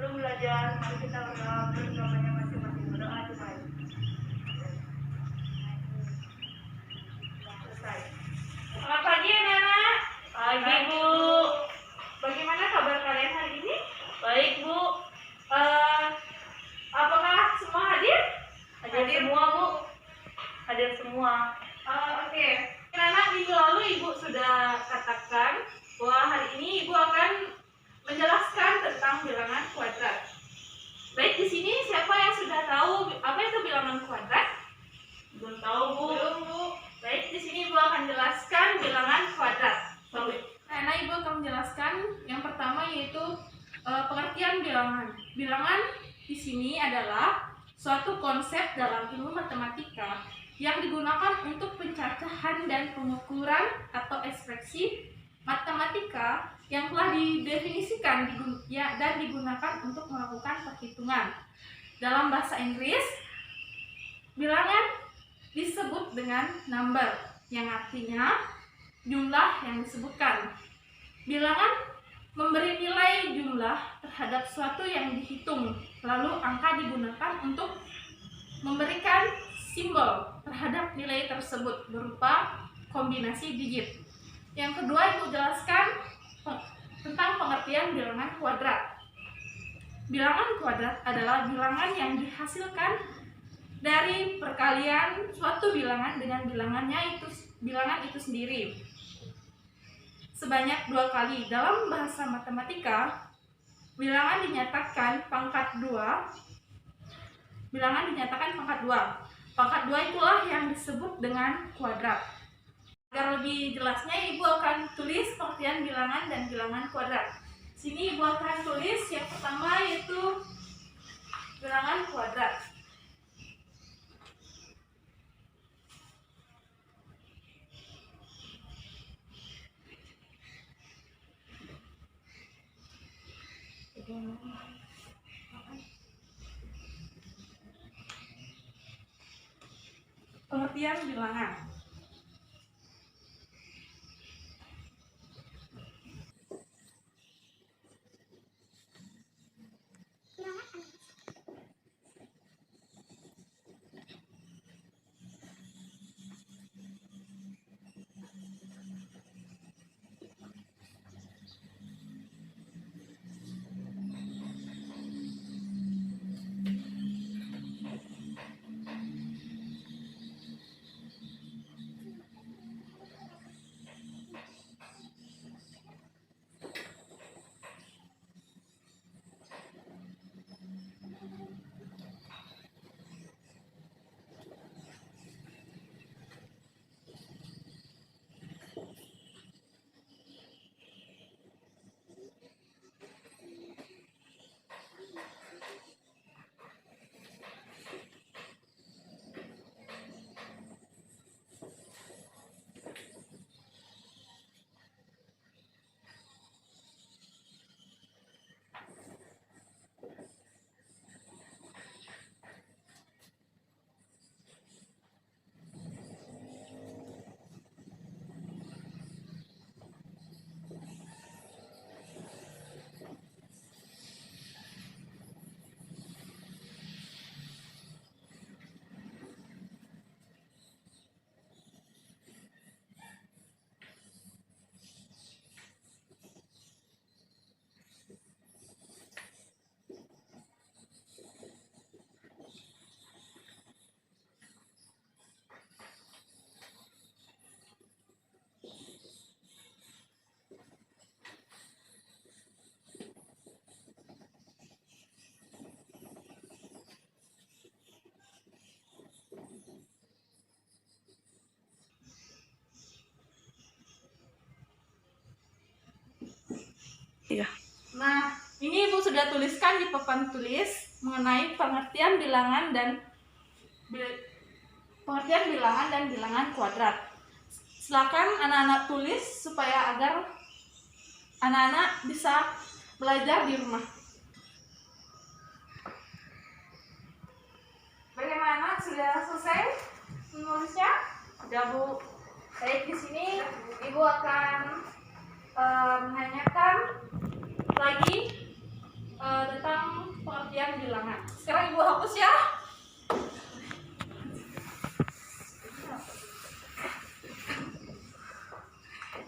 Sebelum belajar, mari kita berdoanya masing-masing. Berdoa dimulai. Selesai. Selamat pagi anak-anak. Pagi Bu. Bagaimana kabar kalian hari ini? Baik Bu. Apakah semua hadir? Hadir semua Bu. Hadir semua. Oke. Anak-anak, minggu lalu Ibu sudah katakan bahwa hari ini Ibu akan menjelaskan tentang bilangan kuadrat. Baik, di sini siapa yang sudah tahu apa itu bilangan kuadrat? Belum tahu Bu. Belum Bu. Baik, di sini Ibu akan jelaskan bilangan kuadrat. Nah, Ibu akan menjelaskan yang pertama yaitu pengertian bilangan. Bilangan di sini adalah suatu konsep dalam ilmu matematika yang digunakan untuk pencacahan dan pengukuran atau ekspresi matematika yang telah didefinisikan dan digunakan untuk melakukan perhitungan. Dalam bahasa Inggris, bilangan disebut dengan number, yang artinya jumlah yang disebutkan. Bilangan memberi nilai jumlah terhadap suatu yang dihitung, lalu angka digunakan untuk memberikan simbol terhadap nilai tersebut berupa kombinasi digit. Yang kedua, Ibu jelaskan tentang pengertian bilangan kuadrat. Bilangan kuadrat adalah bilangan yang dihasilkan dari perkalian suatu bilangan dengan bilangan itu sendiri sebanyak 2 kali. Dalam bahasa matematika, bilangan dinyatakan pangkat 2. Pangkat 2 itulah yang disebut dengan kuadrat. Agar lebih jelasnya, Ibu akan tulis pengertian bilangan dan bilangan kuadrat. Sini Ibu akan tulis yang pertama yaitu bilangan kuadrat. Pengertian bilangan. Iya. Nah, ini Ibu sudah tuliskan di papan tulis mengenai pengertian bilangan dan bilangan kuadrat. Silakan anak-anak tulis supaya agar anak-anak bisa belajar di rumah. Bagaimana? Sudah selesai menulisnya? Sudah Bu. Baik, di sini Ibu akan menanyakan lagi tentang pengertian bilangan. Sekarang Ibu hapus ya.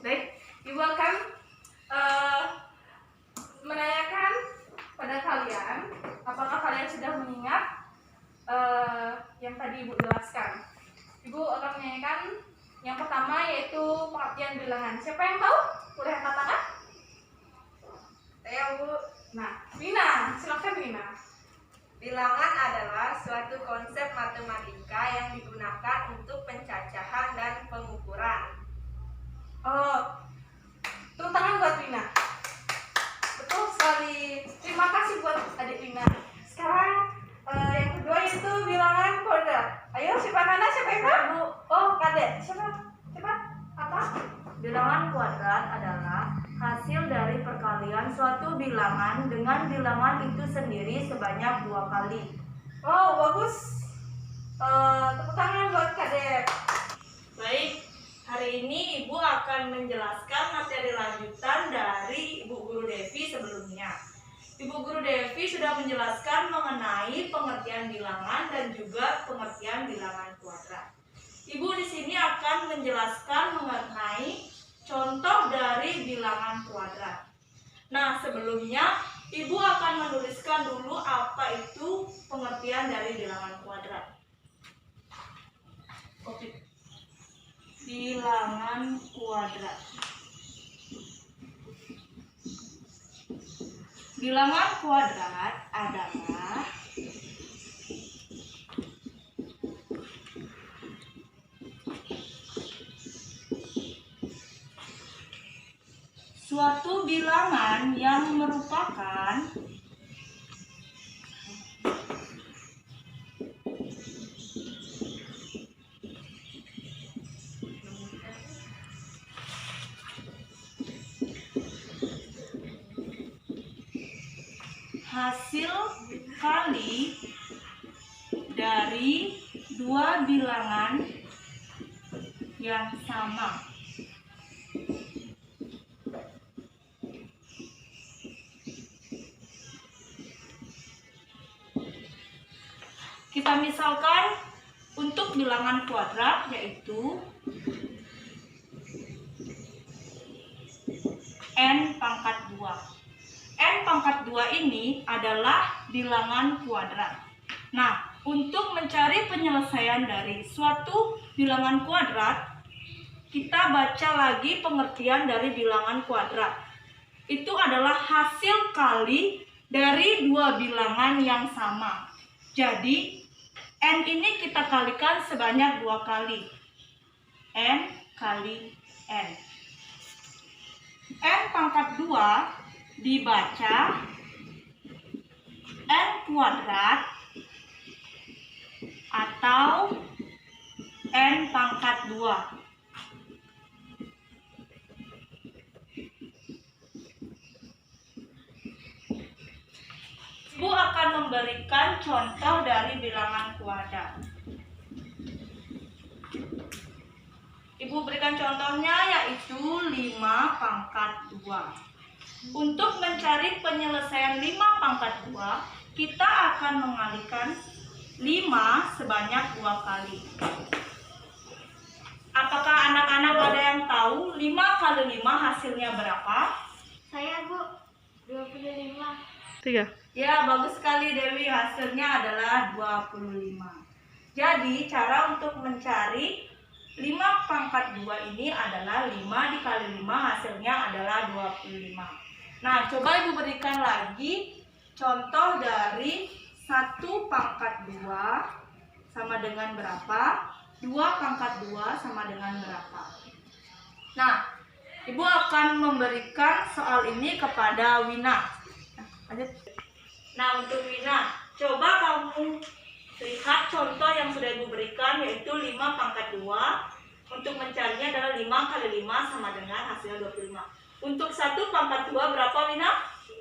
Baik, Ibu akan menanyakan pada kalian, apakah kalian sudah mengingat yang tadi Ibu jelaskan. Ibu akan menanyakan yang pertama yaitu pengertian bilangan. Siapa yang tahu? Boleh angkat tangan? Saya Bu. Nah, Wina, silakan Wina. Bilangan adalah suatu konsep matematika yang digunakan untuk pencacahan dan pengukuran. Oh, tepuk tangan buat Wina. Betul sekali. Terima kasih buat adik Wina. Sekarang yang kedua yaitu bilangan kuadrat. Ayo, siapa Nana, siapa yang tahu? Oh, Kadek. Siapa? Apa? Bilangan kuadrat adalah hasil dari perkalian suatu bilangan dengan bilangan itu sendiri sebanyak 2 kali. Oh, bagus. Tepuk tangan buat Kadek. Baik, hari ini Ibu akan menjelaskan materi lanjutan dari Ibu Guru Devi sebelumnya. Ibu Guru Devi sudah menjelaskan mengenai pengertian bilangan dan juga pengertian bilangan kuadrat. Ibu di sini akan menjelaskan mengenai contoh dari bilangan kuadrat. Nah, sebelumnya Ibu akan menuliskan dulu apa itu pengertian dari bilangan kuadrat. Oke. Bilangan kuadrat. Bilangan kuadrat adalah suatu bilangan yang merupakan hasil kali dari dua bilangan yang sama. Kita misalkan untuk bilangan kuadrat yaitu n pangkat 2. N pangkat 2 ini adalah bilangan kuadrat. Nah, untuk mencari penyelesaian dari suatu bilangan kuadrat, kita baca lagi pengertian dari bilangan kuadrat. Itu adalah hasil kali dari dua bilangan yang sama. Jadi, N ini kita kalikan sebanyak 2 kali. N kali N. N pangkat 2 dibaca N kuadrat atau N pangkat 2. Ibu akan memberikan contoh dari bilangan kuadrat. Ibu berikan contohnya yaitu 5 pangkat 2. Untuk mencari penyelesaian 5 pangkat 2, kita akan mengalikan 5 sebanyak 2 kali. Apakah anak-anak ada yang tahu 5 kali 5 hasilnya berapa? Saya Bu, 25. 3. Ya, bagus sekali Dewi, hasilnya adalah 25. Jadi, cara untuk mencari 5 pangkat 2 ini adalah 5 dikali 5 hasilnya adalah 25. Nah, coba Ibu berikan lagi contoh dari 1 pangkat 2 sama dengan berapa? 2 pangkat 2 sama dengan berapa? Nah, Ibu akan memberikan soal ini kepada Wina. Lanjut. Nah, untuk Wina, coba kamu lihat contoh yang sudah Ibu berikan yaitu 5 pangkat 2. Untuk mencarinya adalah 5 kali 5 sama dengan hasilnya 25. Untuk 1 pangkat 2 berapa, Wina?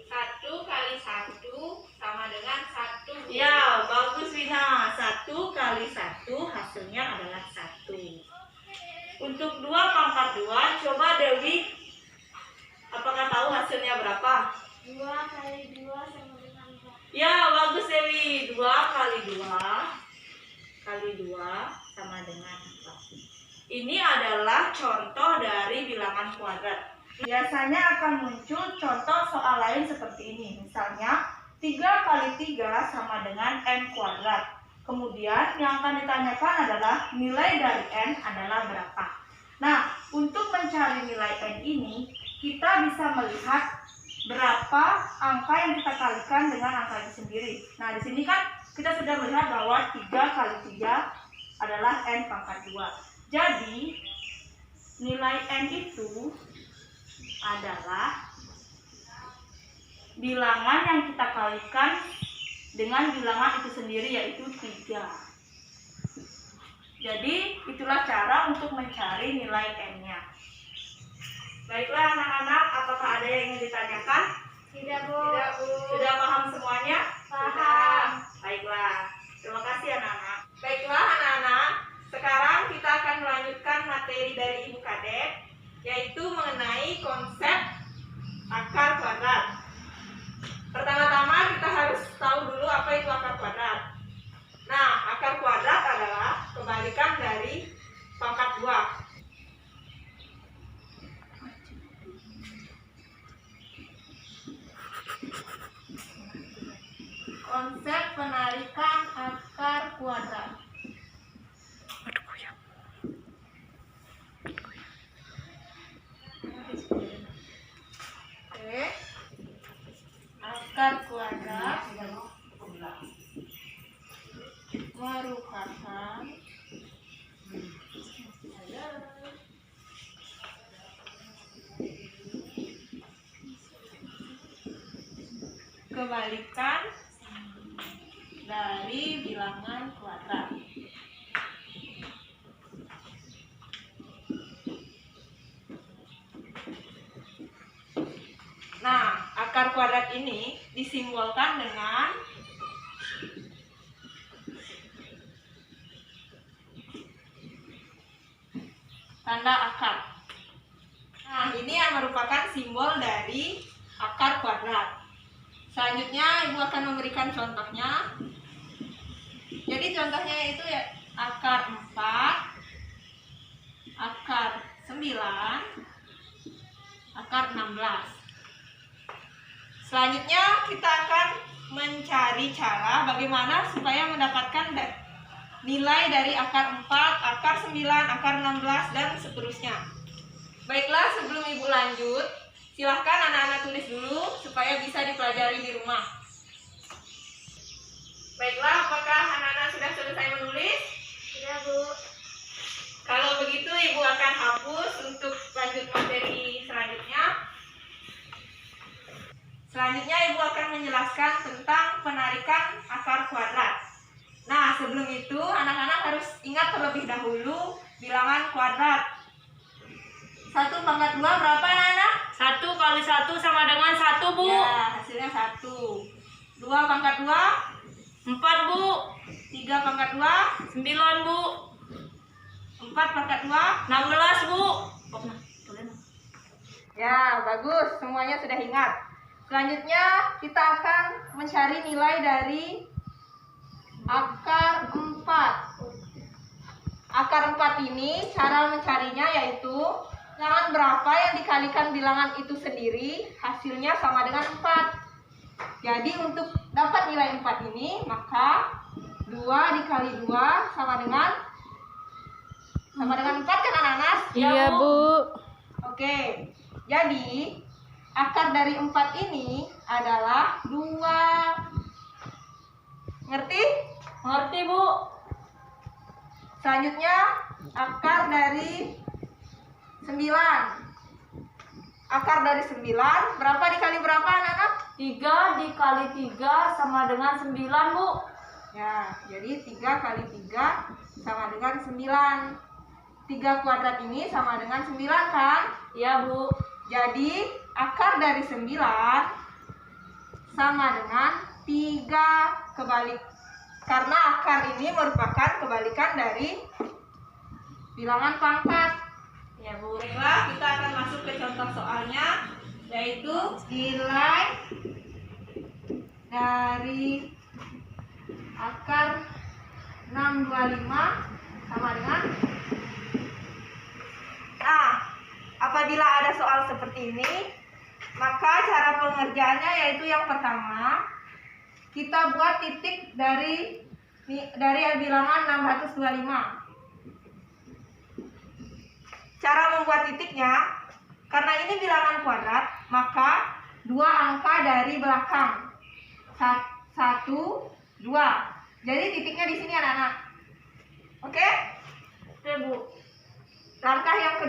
1 kali 1 sama dengan 1. Ya, bagus Wina. 1 kali 1 hasilnya adalah 1. Untuk 2 pangkat 2, coba Dewi, apakah tahu hasilnya berapa? 2 kali 2 sama dengan Ya, bagus Dewi. 2 kali 2 sama dengan 4. Ini adalah contoh dari bilangan kuadrat. Biasanya akan muncul contoh soal lain seperti ini. Misalnya, 3 kali 3 sama dengan n kuadrat. Kemudian yang akan ditanyakan adalah nilai dari n adalah berapa. Nah, untuk mencari nilai n ini, kita bisa melihat berapa angka yang kita kalikan dengan angka itu sendiri. Nah, di sini kan kita sudah melihat bahwa 3 kali 3 adalah n pangkat 2. Jadi, nilai n itu adalah bilangan yang kita kalikan dengan bilangan itu sendiri, yaitu 3. Jadi, itulah cara untuk mencari nilai n-nya. Baiklah anak-anak, apakah ada yang ingin ditanyakan? Tidak, Bu. Tidak, Bu. Sudah paham semuanya? Paham. Sudah. Baiklah. Terima kasih anak-anak. Baiklah anak-anak, sekarang kita akan melanjutkan materi dari Ibu Kadek, yaitu mengenai konsep akar kuadrat. Pertama-tama kita harus tahu dulu apa itu akar kuadrat. Nah, akar kuadrat adalah kebalikan dari pangkat 2. Konsep penarikan akar kuadrat. Oke. Akar kuadrat merupakan kebalikan dari bilangan kuadrat. Nah, akar kuadrat ini disimbolkan dengan tanda akar. Nah, ini yang merupakan simbol dari akar kuadrat. Selanjutnya Ibu akan memberikan contohnya. Jadi contohnya itu ya akar 4, akar 9, akar 16. Selanjutnya kita akan mencari cara bagaimana supaya mendapatkan nilai dari akar 4, akar 9, akar 16, dan seterusnya. Baiklah, sebelum Ibu lanjut, silahkan anak-anak tulis dulu supaya bisa dipelajari di rumah. Baiklah, apakah anak-anak sudah selesai menulis? Tidak, Bu. Kalau begitu Ibu akan hapus untuk lanjut materi selanjutnya. Selanjutnya Ibu akan menjelaskan tentang penarikan akar kuadrat. Nah, sebelum itu anak-anak harus ingat terlebih dahulu bilangan kuadrat. 1 pangkat 2 berapa anak-anak? 1 kali 1 sama dengan 1, Bu. Ya, hasilnya 1. 2 pangkat 2? 4, Bu. 3 pangkat 2? 9, Bu. 4 pangkat 2? 16, Bu. Ya, bagus. Semuanya sudah ingat. Selanjutnya kita akan mencari nilai dari akar 4. Akar 4 ini cara mencarinya yaitu bilangan berapa yang dikalikan bilangan itu sendiri, hasilnya sama dengan 4. Jadi untuk dapat nilai 4 ini, maka 2 dikali 2 sama dengan 4 kan anak-anak? Iya, Bu. Oke, jadi akar dari 4 ini adalah 2. Ngerti? Ngerti, Bu. Selanjutnya akar dari 9. Akar dari 9 berapa dikali berapa anak-anak? 3 dikali 3 sama dengan 9, Bu. Ya, jadi 3 kali 3 sama dengan 9. 3 kuadrat ini sama dengan 9 kan? Iya, Bu. Jadi akar dari 9 sama dengan 3 kebalik. Karena akar ini merupakan kebalikan dari bilangan pangkat. Ya, Bu. Baiklah, kita akan masuk ke contoh soalnya, yaitu nilai dari akar 625 sama dengan. Nah, apabila ada soal seperti ini, maka cara pengerjaannya yaitu yang pertama, kita buat titik dari bilangan 625. Cara membuat titiknya, karena ini bilangan kuadrat, maka dua angka dari belakang. 1, 2. Jadi titiknya di sini anak-anak. Oke? Oke, Bu. Langkah yang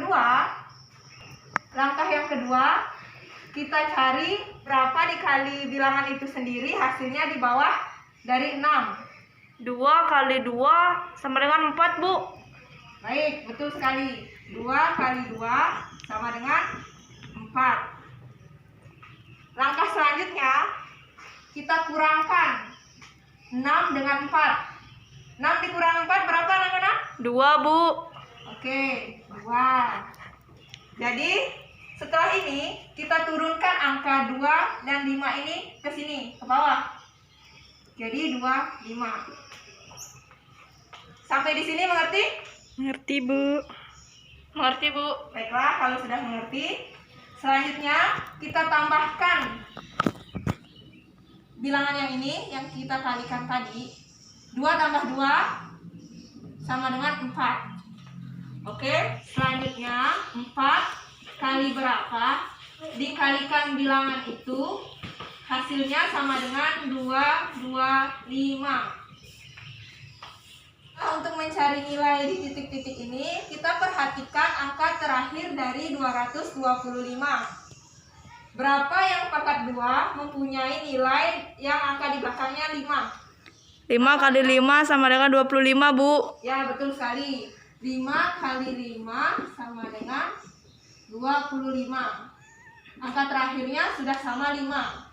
kedua, kita cari berapa dikali bilangan itu sendiri, hasilnya di bawah dari 6. 2 kali 2 sama dengan 4, Bu. Baik, betul sekali. 2 kali 2 sama dengan 4. Langkah selanjutnya, kita kurangkan 6 dengan 4. 6 dikurang 4 berapa anak-anak? 2, Bu. Oke, 2. Jadi, setelah ini kita turunkan angka 2 dan 5 ini ke sini, ke bawah. Jadi 2, 5. Sampai di sini mengerti? Mengerti, Bu. Mengerti, Bu. Baiklah, kalau sudah mengerti, selanjutnya kita tambahkan bilangan yang ini, yang kita kalikan tadi. 2 tambah 2 sama dengan 4. Oke, selanjutnya 4 kali berapa dikalikan bilangan itu, hasilnya sama dengan 225. Nah, untuk mencari nilai di titik-titik ini, kita perhatikan angka terakhir dari 225. Berapa yang pangkat 2 mempunyai nilai yang angka di belakangnya 5? 5 kali 5 sama dengan 25, Bu. Ya, betul sekali. 5 kali 5 sama dengan 25. Angka terakhirnya sudah sama 5.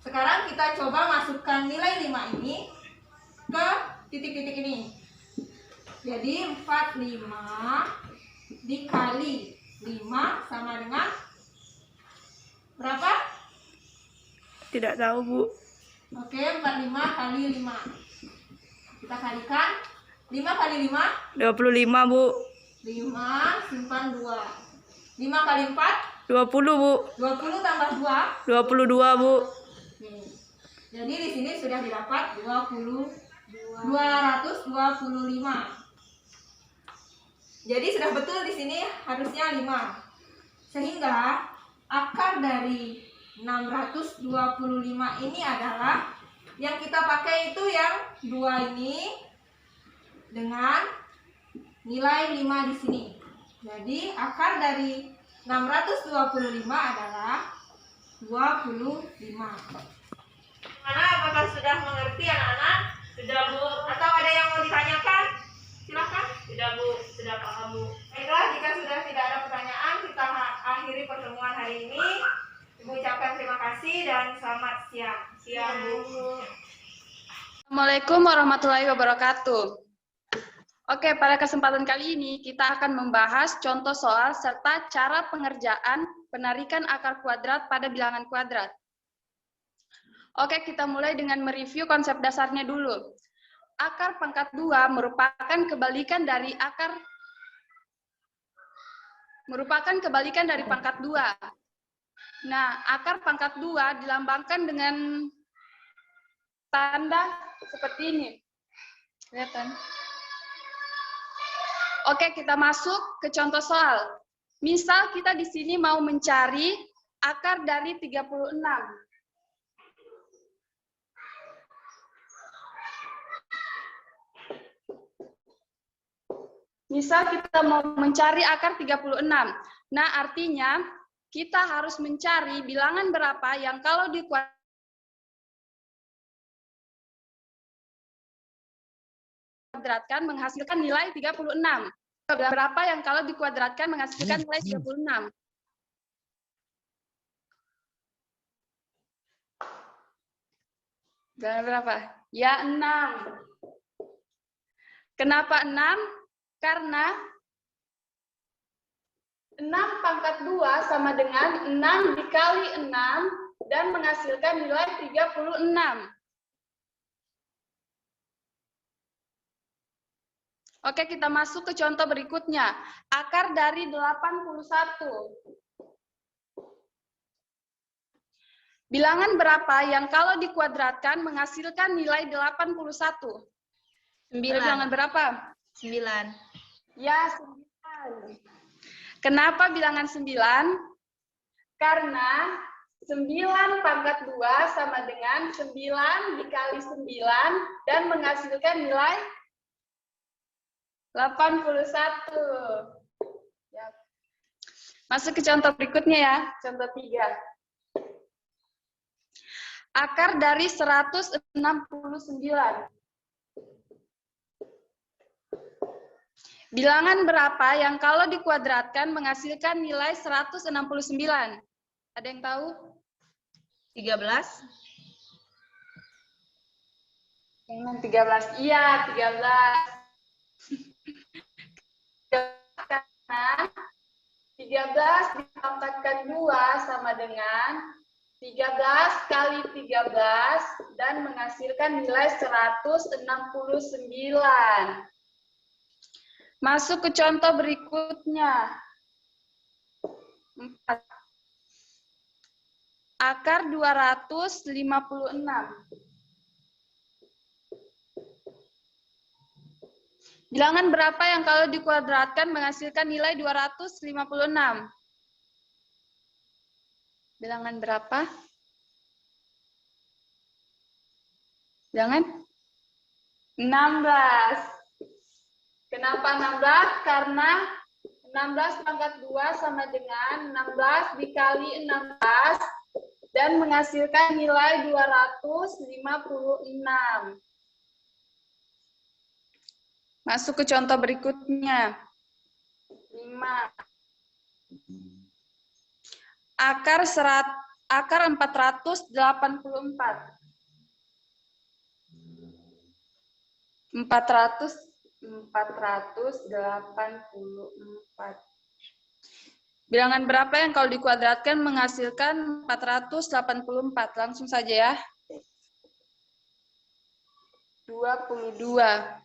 Sekarang kita coba masukkan nilai 5 ini ke titik-titik ini. Jadi 45 dikali 5 sama dengan berapa? Tidak tahu, Bu. Oke, 45 kali 5. Kita kalikan. 5 kali 5? 25, Bu. 5, simpan 2. 5 kali 4? 20, Bu. 20 tambah 2? 22, Bu. Nih. Jadi di sini sudah didapat 225. Jadi sudah betul di sini harusnya 5. Sehingga akar dari 625 ini adalah yang kita pakai itu yang 2 ini dengan nilai 5 di sini. Jadi akar dari 625 adalah 25. Mana, apakah sudah mengerti anak-anak? Sudah, Bu. Atau ada yang mau ditanyakan? Silakan. Sudah, Bu. Sudah paham, Bu. Baiklah, jika sudah tidak ada pertanyaan, kita akhiri pertemuan hari ini. Ibu ucapkan terima kasih dan selamat siang. Siang, Bu. Assalamualaikum warahmatullahi wabarakatuh. Oke, pada kesempatan kali ini kita akan membahas contoh soal serta cara pengerjaan penarikan akar kuadrat pada bilangan kuadrat. Oke, kita mulai dengan mereview konsep dasarnya dulu. Akar pangkat 2 merupakan kebalikan dari pangkat 2. Nah, akar pangkat 2 dilambangkan dengan tanda seperti ini. Kelihatan? Oke, kita masuk ke contoh soal. Misal kita di sini mau mencari akar dari 36. Misal kita mau mencari akar 36. Nah, artinya kita harus mencari bilangan berapa yang kalau dikuadratkan menghasilkan nilai 36. Berapa yang kalau dikuadratkan menghasilkan nilai 36. Bilangan berapa? Ya, 6. Kenapa 6? Karena 6 pangkat 2 sama dengan 6 dikali 6 dan menghasilkan nilai 36. Oke, kita masuk ke contoh berikutnya. Akar dari 81. Bilangan berapa yang kalau dikuadratkan menghasilkan nilai 81? 9. Bilangan berapa? 9. Ya, 9. Kenapa bilangan 9? Karena 9 pangkat 2 sama dengan 9 dikali 9 dan menghasilkan nilai 81. Ya. Masuk ke contoh berikutnya ya, contoh 3. Akar dari 169. Bilangan berapa yang kalau dikuadratkan menghasilkan nilai 169? Ada yang tahu? 13. 13. Iya, 13. Karena 13 dipangkatkan 2 sama dengan 13 kali 13 dan menghasilkan nilai 169. Masuk ke contoh berikutnya. 4. Akar 256. Bilangan berapa yang kalau dikuadratkan menghasilkan nilai 256? Bilangan berapa? Bilangan 16. Kenapa 16? Karena 16 pangkat 2 sama dengan 16 dikali 16 dan menghasilkan nilai 256. Masuk ke contoh berikutnya. 5. Akar 484. 484. Bilangan berapa yang kalau dikuadratkan menghasilkan 484? Langsung saja ya. 22.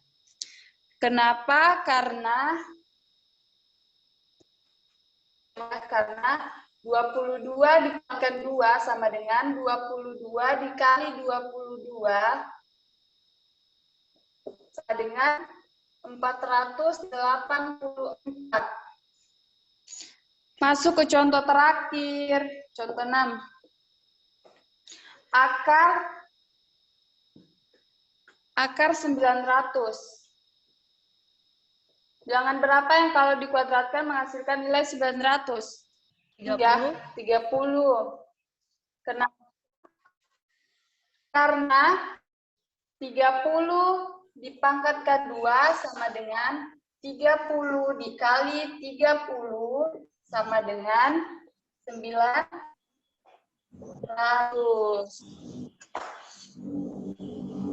Kenapa? Karena 22 dipangkat 2 sama dengan 22 dikali 22 sama dengan 484. Masuk ke contoh terakhir, contoh 6. Akar 900. Bilangan berapa yang kalau dikuadratkan menghasilkan nilai 900? 30. Karena 30 dipangkatkan 2 sama dengan 30 dikali 30 sama dengan 900.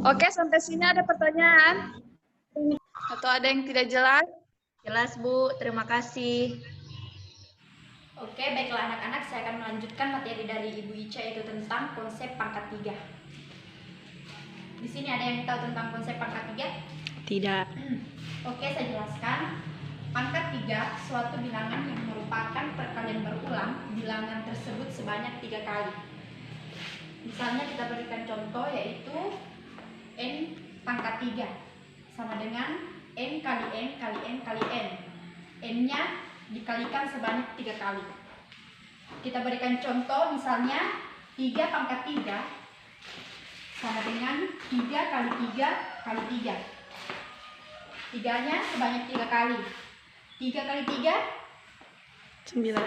Oke, sampai sini ada pertanyaan? Atau ada yang tidak jelas? Jelas, Bu. Terima kasih. Oke, baiklah anak-anak, saya akan melanjutkan materi dari Ibu Ica yaitu tentang konsep pangkat 3. Di sini ada yang tahu tentang konsep pangkat 3? Tidak. Oke, saya jelaskan. Pangkat 3 suatu bilangan yang merupakan perkalian berulang bilangan tersebut sebanyak 3 kali. Misalnya kita berikan contoh yaitu n pangkat 3 sama dengan n kali n kali n kali n. N-nya dikalikan sebanyak 3 kali. Kita berikan contoh misalnya 3 pangkat 3 sama dengan 3 kali 3 kali 3. 3-nya sebanyak 3 kali. 3 kali 3? 9.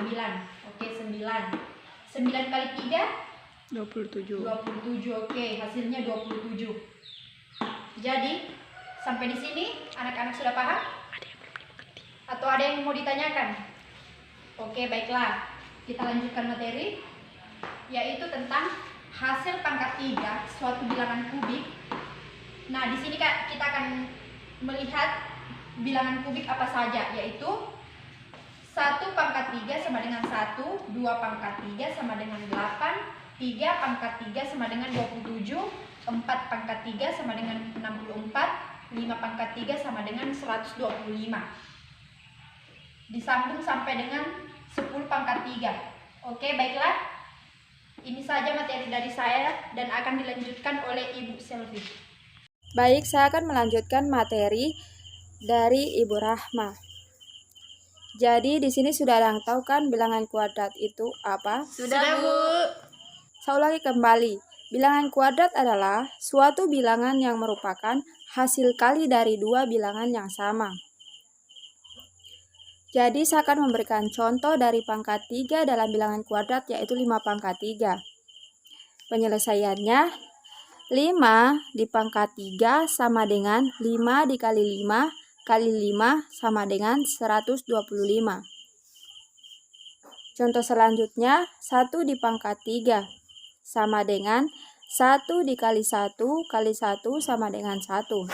Oke, 9. 9 kali 3? 27. Oke, hasilnya 27. Jadi, sampai di sini anak-anak sudah paham? Atau ada yang mau ditanyakan? Oke, baiklah. Kita lanjutkan materi, yaitu tentang hasil pangkat 3 suatu bilangan kubik. Nah, di sini Kak, kita akan melihat bilangan kubik apa saja, yaitu 1 1 pangkat 3 sama dengan 1, 2 pangkat 3 sama dengan 8, 3 pangkat 3 sama dengan 27, 4 pangkat 3 sama dengan 64, 5 pangkat 3 sama dengan 125. Disambung sampai dengan 10 pangkat 3. Oke, baiklah. Ini saja materi dari saya dan akan dilanjutkan oleh Ibu Selvi. Baik, saya akan melanjutkan materi dari Ibu Rahma. Jadi di sini sudah ada yang tahu kan bilangan kuadrat itu apa? Sudah, Bu. Saya ulangi kembali. Bilangan kuadrat adalah suatu bilangan yang merupakan hasil kali dari dua bilangan yang sama. Jadi saya akan memberikan contoh dari pangkat 3 dalam bilangan kuadrat yaitu 5 pangkat 3. Penyelesaiannya 5 di pangkat 3 sama dengan 5 dikali 5 kali 5 sama dengan 125. Contoh selanjutnya 1 di pangkat 3 sama dengan 1 dikali 1 kali 1 sama dengan 1.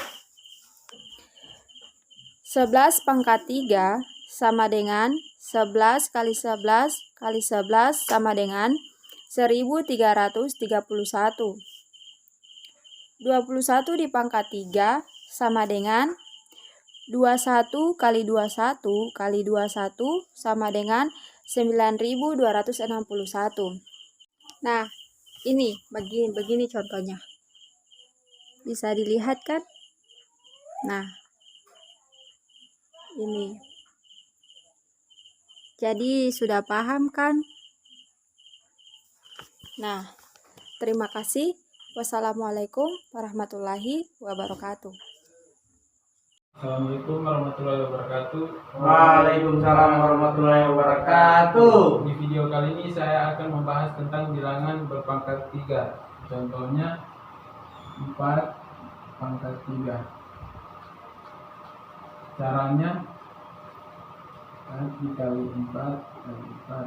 11 pangkat 3 sama dengan 11 kali 11 kali 11 sama dengan 1331. 21 di pangkat 3 sama dengan 21 kali 21 kali 21 sama dengan 9261. Nah, ini begini contohnya. Bisa dilihat kan? Nah, ini. Jadi sudah paham kan? Nah, terima kasih. Wassalamualaikum warahmatullahi wabarakatuh. Assalamualaikum warahmatullahi wabarakatuh. Waalaikumsalam warahmatullahi wabarakatuh. Di video kali ini saya akan membahas tentang bilangan berpangkat 3. Contohnya 4 pangkat 3. Caranya 4 dikali 4 kali 4.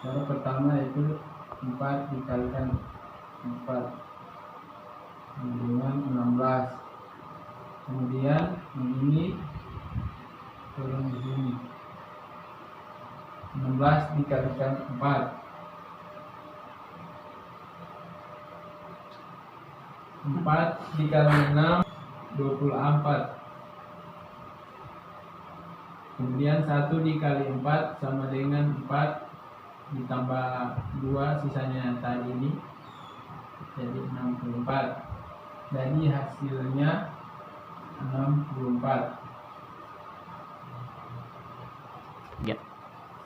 Cara pertama yaitu 4 dikalikan 4 dengan 16. Kemudian ini turun di sini. 16 dikalikan 4. 4 dikali 6 24. Kemudian 1 dikali 4 sama dengan 4 ditambah 2 sisanya tadi ini jadi 64. Jadi hasilnya 64. Ya.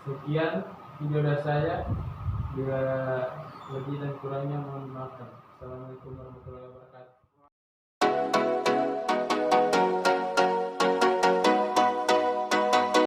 Sekian video dari saya. Bila lebih dan kurangnya mohon dimaafkan. Assalamualaikum warahmatullahi wabarakatuh.